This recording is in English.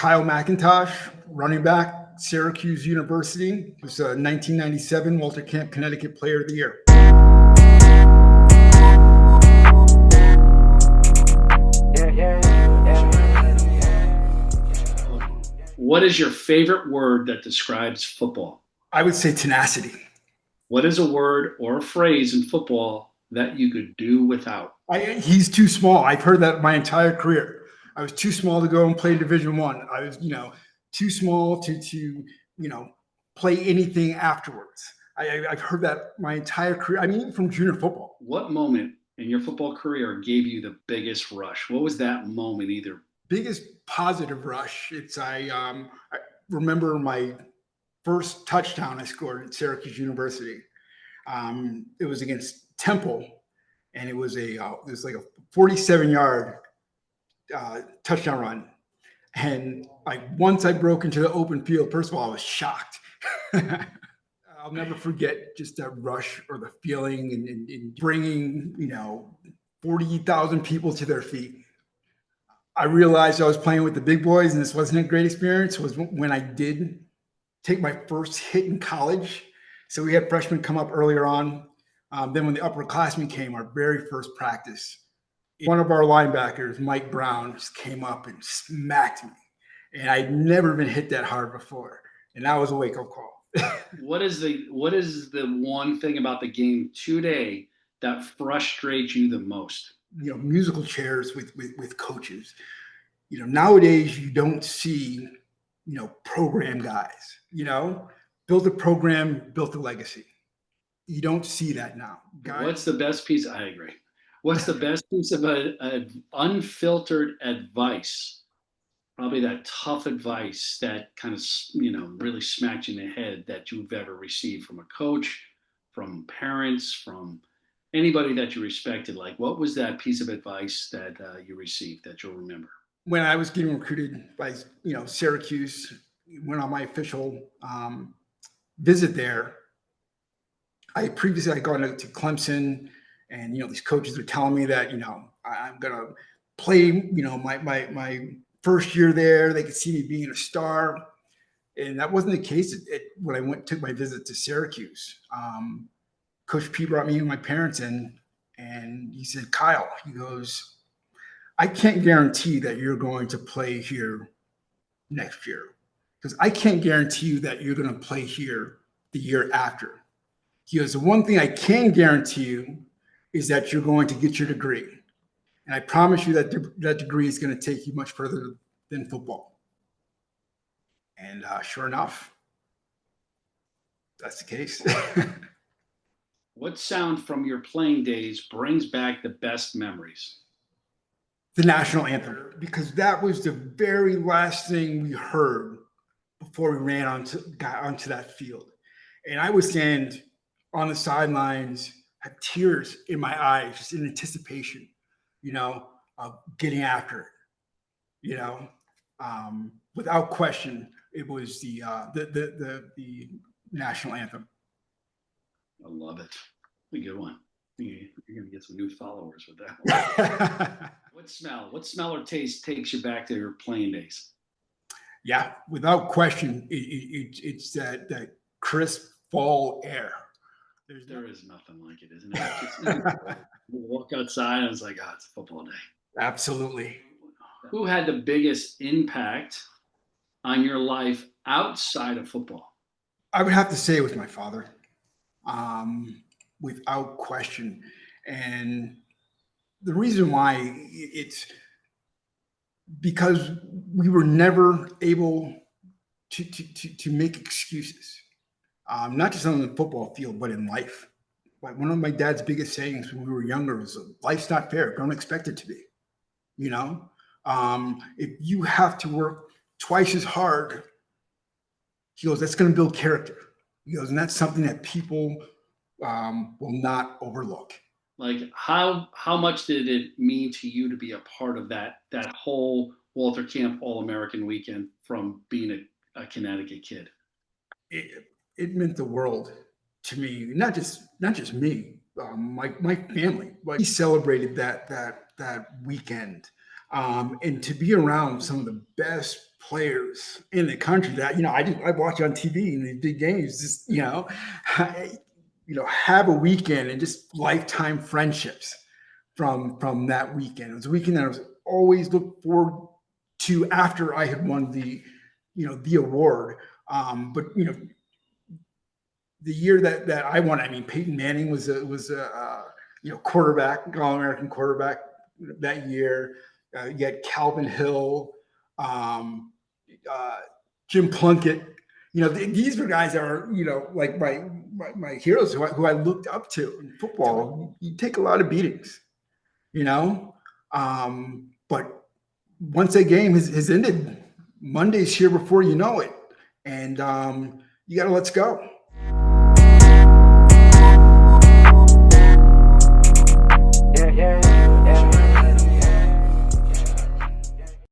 Kyle McIntosh, running back, Syracuse University. He was a 1997 Walter Camp Connecticut Player of the Year. What is your favorite word that describes football? I would say tenacity. What is a word or a phrase in football that you could do without? He's too small. I've heard that my entire career. I was too small to go and play Division I. I was, too small to play anything afterwards. I've heard that my entire career. I mean, from junior football. What moment in your football career gave you the biggest rush? What was that moment either? Biggest positive rush. I remember my first touchdown I scored at Syracuse University. It was against Temple, and it was like a 47-yard touchdown run. And once I broke into the open field, first of all, I was shocked. I'll never forget just that rush or the feeling and bringing 40,000 people to their feet. I realized I was playing with the big boys, and this wasn't a great experience. Was when I did take my first hit in college. So we had freshmen come up earlier on. Then when the upperclassmen came, our very first practice, one of our linebackers, Mike Brown, just came up and smacked me. And I'd never been hit that hard before. And that was a wake-up call. What is the one thing about the game today that frustrates you the most? Musical chairs with coaches. Nowadays you don't see, program guys, built a program, built a legacy. You don't see that now. Guys, what's the best piece? I agree. What's the best piece of unfiltered advice? Probably that tough advice that kind of, really smacked you in the head that you've ever received from a coach, from parents, from anybody that you respected. Like, what was that piece of advice that you received that you'll remember? When I was getting recruited by, Syracuse, went on my official visit there. I previously had gone to Clemson, and these coaches are telling me that I'm gonna play. My first year there, they could see me being a star, and that wasn't the case when I took my visit to Syracuse. Coach P brought me and my parents in, and he said, "Kyle," he goes, "I can't guarantee that you're going to play here next year, because I can't guarantee you that you're going to play here the year after." He goes, "The one thing I can guarantee you is that you're going to get your degree. And I promise you that that degree is going to take you much further than football." And sure enough, that's the case. What sound from your playing days brings back the best memories? The national anthem, because that was the very last thing we heard before we got onto that field. And I would stand on the sidelines, had tears in my eyes, just in anticipation, of getting after it. Without question, it was the national anthem. I love it. A good one. You're going to get some new followers with that one. What smell or taste takes you back to your playing days? Yeah, without question, it's that crisp fall air. There is nothing like it, isn't it? You walk outside and it's like, it's a football day. Absolutely. Who had the biggest impact on your life outside of football? I would have to say it was my father, without question. And the reason why, it's because we were never able to make excuses. Not just on the football field, but in life. Like, one of my dad's biggest sayings when we were younger was, "Life's not fair. Don't expect it to be." If you have to work twice as hard, he goes, that's going to build character. He goes, and that's something that people will not overlook. Like, how much did it mean to you to be a part of that whole Walter Camp All-American weekend from being a Connecticut kid? It meant the world to me, not just me, my family. We celebrated that weekend, and to be around some of the best players in the country that, I watch on TV in these big games, just, have a weekend and just lifetime friendships from that weekend. It was a weekend that I was always looked forward to after I had won the award. But the year that I won, I mean, Peyton Manning was a quarterback, All-American quarterback that year. You had Calvin Hill, Jim Plunkett. These were guys that are, like my heroes who I looked up to in football. You take a lot of beatings, but once that game has ended, Monday's here before you know it, and you got to let's go.